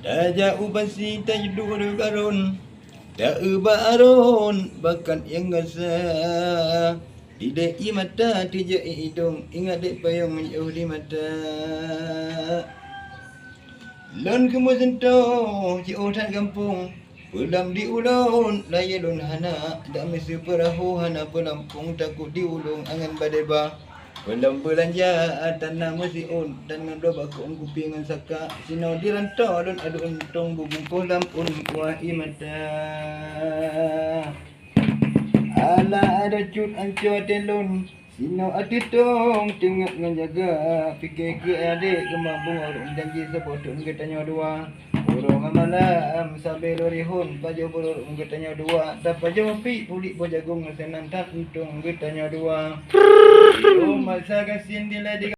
Taja ubasi tajdur karun da baron bakat yang gasa tidak i mata tidak i hidung ingat dek payung menjauh di mata lon kemu sentuh ci utan kampung pulang di ulun layalun hana dak mesti perahu hana pelampung takut diulung angan badeba pulang belanja tanah musiun dan ngado bakung kupingan saka sinau dirantau dan adu untung bubung pulang pun wahi mata ala ada cut anco telun sinau atitong tengok menjaga fikir ke adik kemang bunga janji sepotong katanya dua urung malam sampai lorihun pajo burung katanya dua tak pajo pi pulik po jagung senang tak untung katanya dua oh masa kasin diladi